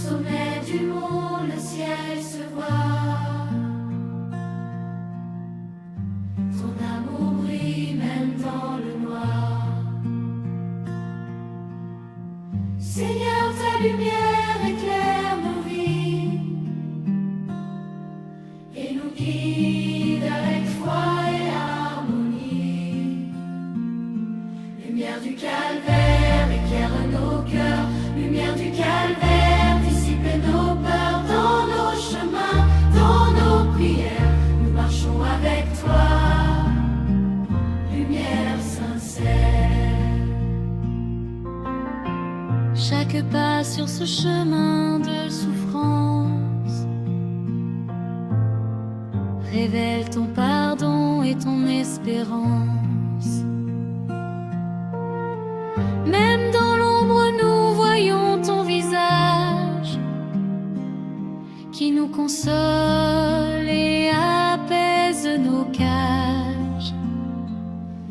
sommet du monde, le ciel se voit. Ton amour brille même dans le noir. Seigneur, ta lumière éclaire nos vies et nous guide avec foi et harmonie. Lumière du calvaire, éclaire nos cœurs. Lumière du calvaire, dissipe nos peurs. Dans nos chemins, dans nos prières, nous marchons avec toi. Lumière sincère. Chaque pas sur ce chemin de souffrance révèle ton pardon et ton espérance. Même dans l'ombre, nous voyons ton visage qui nous console et apaise nos cages.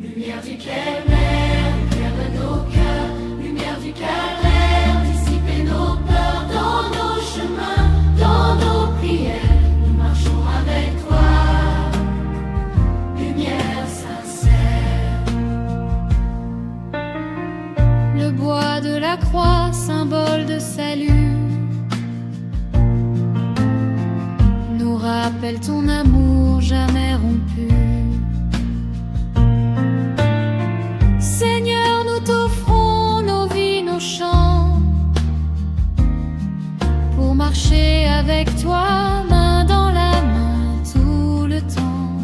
Lumière du calvaire, éclaire nos cœurs. Lumière du calvaire, dissipe nos peurs. Dans nos chemins, dans nos prières, nous marchons avec toi. Lumière sincère. Le bois de la croix, symbole de salut, nous rappelle ton amour jamais rompu. Seigneur, nous t'offrons nos vies, nos chants, pour marcher avec toi, main dans la main, tout le temps.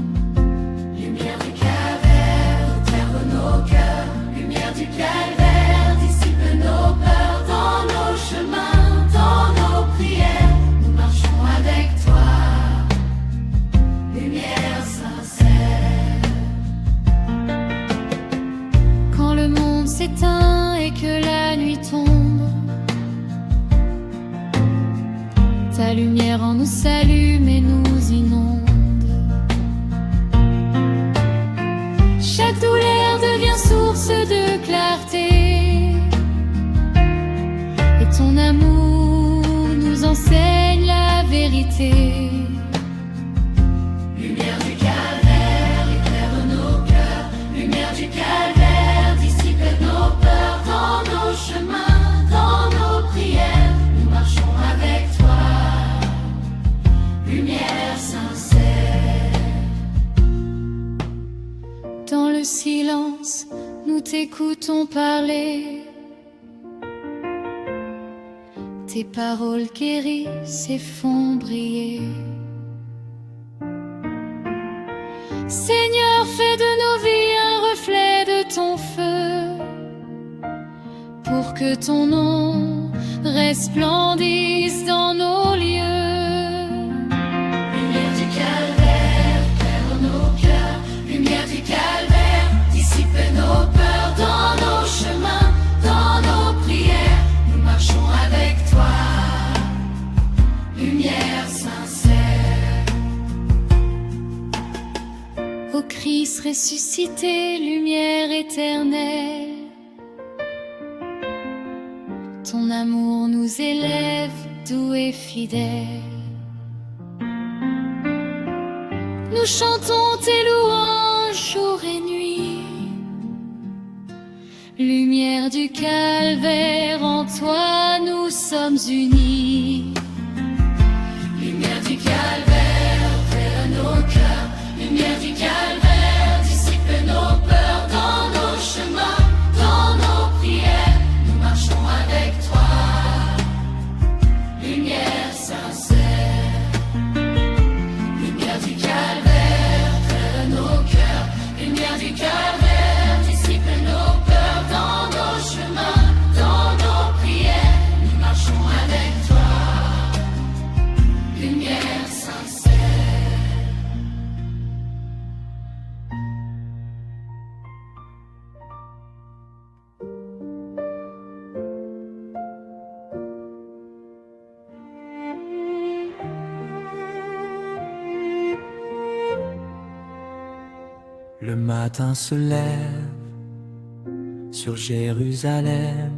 Lumière du calvaire, éclaire nos cœurs. Lumière du calvaire, dissipe nos peurs. Dans nos chemins, dans nos prières, nous marchons avec toi. Lumière sincère. Quand le monde s'éteint et que la nuit tombe, ta lumière en nous s'allume et nous inonde. Chaque douleur devient source de clarté, et ton amour nous enseigne la vérité. Lumière du calvaire, éclaire nos cœurs. Lumière du calvaire, dissipe nos peurs. Dans nos chemins, dans nos prières, nous marchons avec toi. Lumière sincère. Dans le silence, nous t'écoutons parler. Tes paroles guérissent et font briller. Seigneur, fais de nos vies un reflet de ton feu, pour que ton nom resplendisse dans nos lieux. Lumière du calvaire, éclaire nos cœurs. Lumière du calvaire, dissipe nos peurs. Dans nos chemins, dans nos prières, nous marchons avec toi. Lumière sincère. Ô Christ ressuscité, lumière éternelle, ton amour nous élève, doux et fidèle. Nous chantons tes louanges jour et nuit. Lumière du calvaire, en toi nous sommes unis. Lumière du calvaire, éclaire nos cœurs. Lumière du calvaire, dissipe nos peurs. Dans nos chemins, dans nos prières, nous marchons avec toi. Lumière sincère. Lumière du calvaire, éclaire nos cœurs. Lumière du calvaire, dissipe nos peurs. Dans nos chemins, dans nos prières, nous marchons avec toi. Lumière sincère. Le matin se lève sur Jérusalem,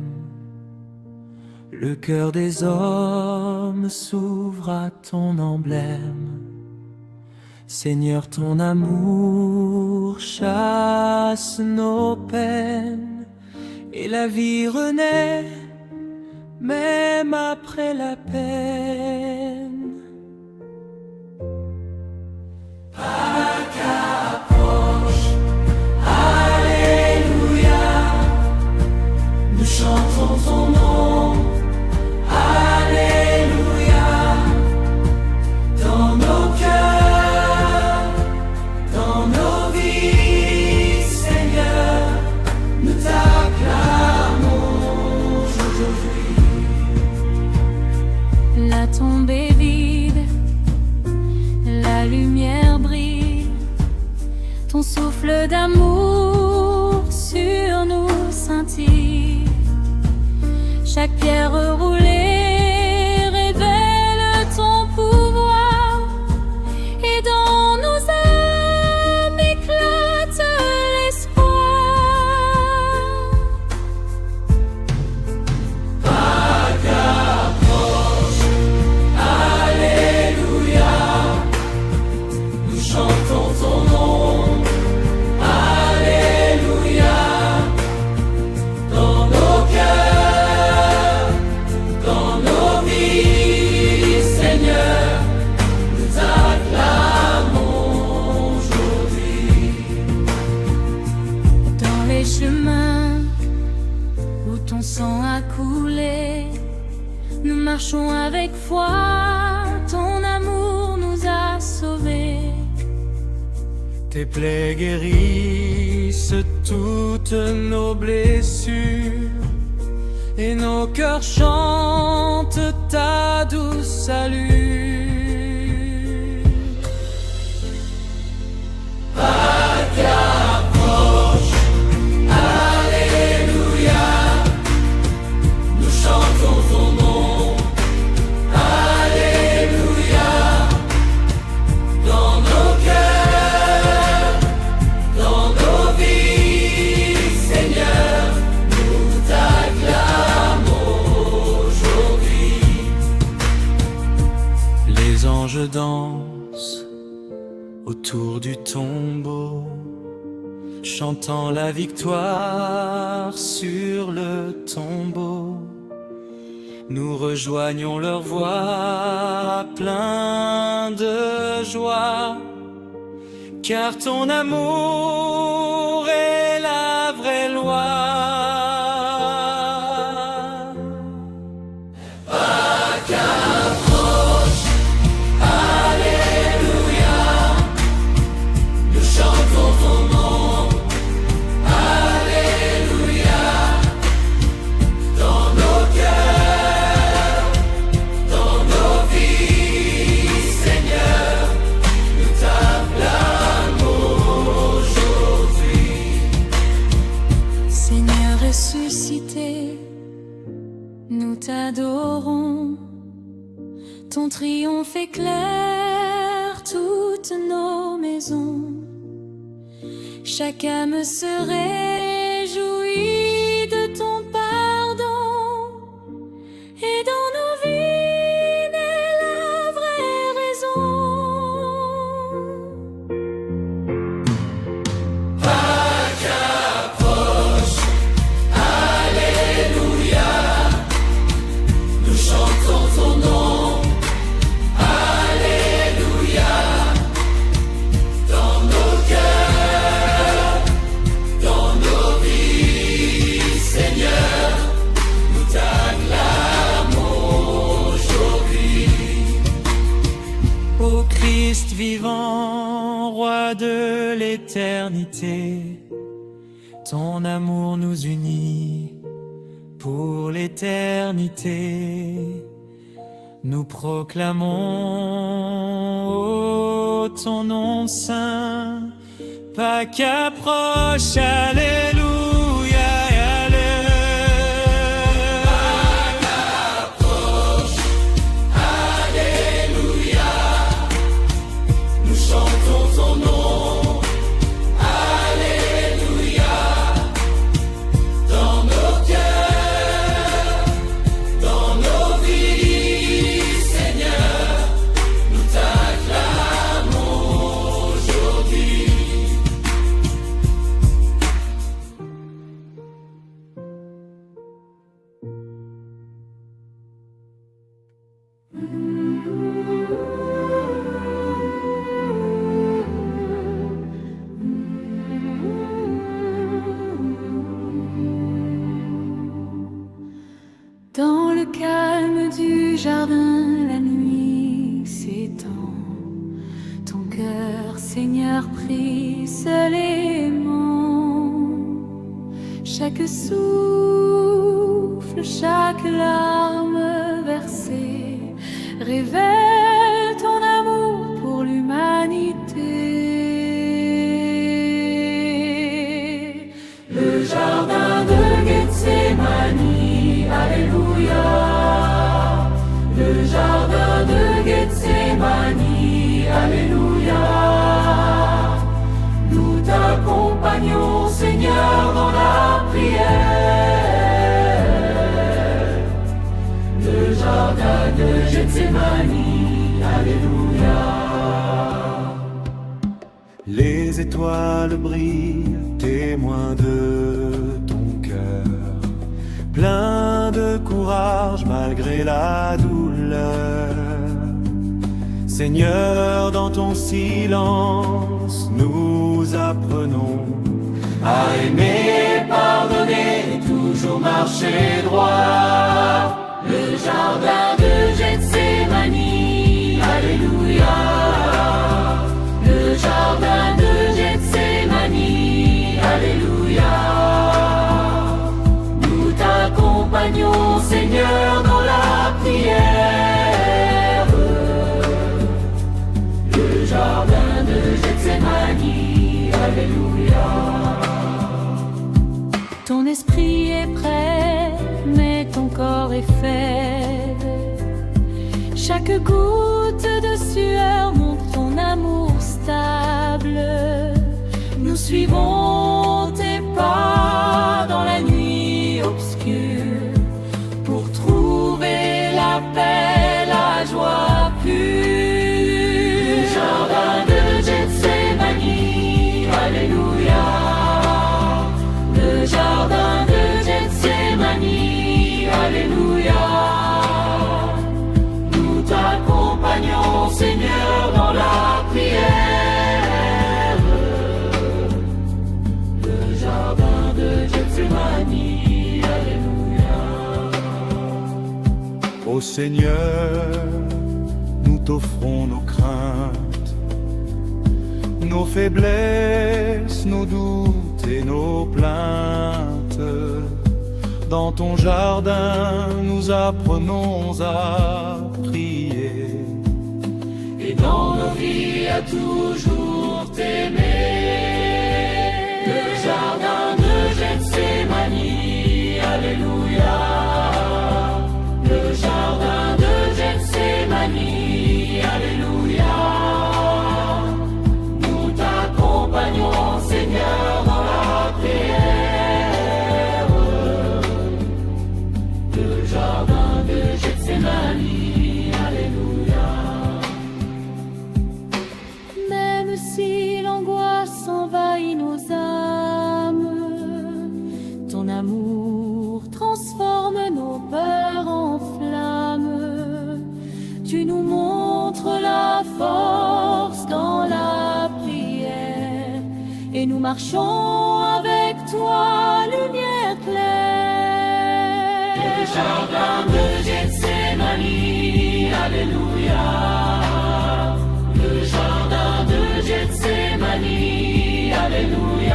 Le cœur des hommes s'ouvre à ton emblème. Seigneur, ton amour chasse nos peines, et la vie renaît même après la peine. Pâques approche, Alléluia, nous chantons ton nom, Alléluia, dans nos cœurs, dans nos vies, Seigneur, nous t'acclamons aujourd'hui. La tombe est vide, la lumière brille, ton souffle d'amour sur nous scintille. Chaque pierre roulée révèle ton pouvoir, et dans nos âmes éclate l'espoir. Pâques approche, Alléluia, nous chantons ton nom, Alléluia, dans nos cœurs, dans nos vies, Seigneur, nous t'acclamons aujourd'hui. Dans les chemins où ton sang a coulé, nous marchons avec foi, ton amour nous a sauvés. Tes plaies guérissent toutes nos blessures, et nos cœurs chantent ta douce allure. Pâques approche, Alléluia, nous chantons ton nom, Alléluia, dans nos cœurs, dans nos vies, Seigneur, nous t'acclamons aujourd'hui. Les anges dansent autour du tombeau, chantant la victoire sur le tombeau. Nous rejoignons leur voix plein de joie, car ton amour est la vraie loi. Pâques approche, Alléluia, nous chantons ton nom, Alléluia, dans nos cœurs, dans nos vies, Seigneur, nous t'acclamons aujourd'hui. Seigneur ressuscité, nous t'adorons. Ton triomphe éclaire toutes nos maisons. Chaque âme se réjouit de ton pardon, et dans nos vies naît la vraie raison. Pâques approche, Alléluia, nous chantons ton nom, Alléluia, dans nos cœurs, dans nos vies, Seigneur, nous t'acclamons aujourd'hui. Ô Christ vivant, roi de l'éternité, ton amour nous unit pour l'éternité. Nous proclamons ô ton nom saint. Pâques approche, Alléluia, Alléluia. Pâques approche, Alléluia, nous chantons ton nom, Alléluia, dans nos cœurs, dans du jardin, la nuit s'étend. Ton cœur, Seigneur, prie seul aimant. Chaque souffle, chaque larme versée révèle ton amour pour l'humanité. Le jardin de Gethsémani, alléluia. Le jardin de Gethsémani, alléluia. Nous t'accompagnons, Seigneur, dans la prière. Le jardin de Gethsémani, alléluia. Les étoiles brillent, témoins de ton cœur, plein de courage malgré la douleur. Seigneur, dans ton silence, nous apprenons à aimer, pardonner, toujours marcher droit. Le jardin de Gethsémani, alléluia. Le jardin de Gethsémani, alléluia. Nous t'accompagnons, Seigneur, dans la prière. Le jardin de Gethsémani, alléluia. Ton esprit est prêt, mais ton corps est faible. Chaque goutte de sueur montre ton amour stable. Nous suivons tes pas dans la nuit obscure pour trouver la paix, la joie pure. Le jardin de Gethsémani, alléluia. Le jardin de Gethsémani, alléluia. Nous t'accompagnons, Seigneur, dans la prière. Le jardin de Gethsémani, alléluia. Ô Seigneur, nous t'offrons nos craintes, nos faiblesses, nos doutes et nos plaintes. Dans ton jardin, nous apprenons à prier. Et dans nos vies à toujours t'aimer. Le jardin de Gethsémani, alléluia. Le jardin de Gethsémani, alléluia. Nous t'accompagnons, Seigneur, dans la prière. Le jardin de Gethsémani, alléluia. Même si l'angoisse envahit nos âmes, ton amour transforme nos peurs en flammes. Tu nous montres la force dans la prière et nous marchons avec toi, lumière claire. Le jardin de Gethsémani, alléluia. Le jardin de Gethsémani, alléluia.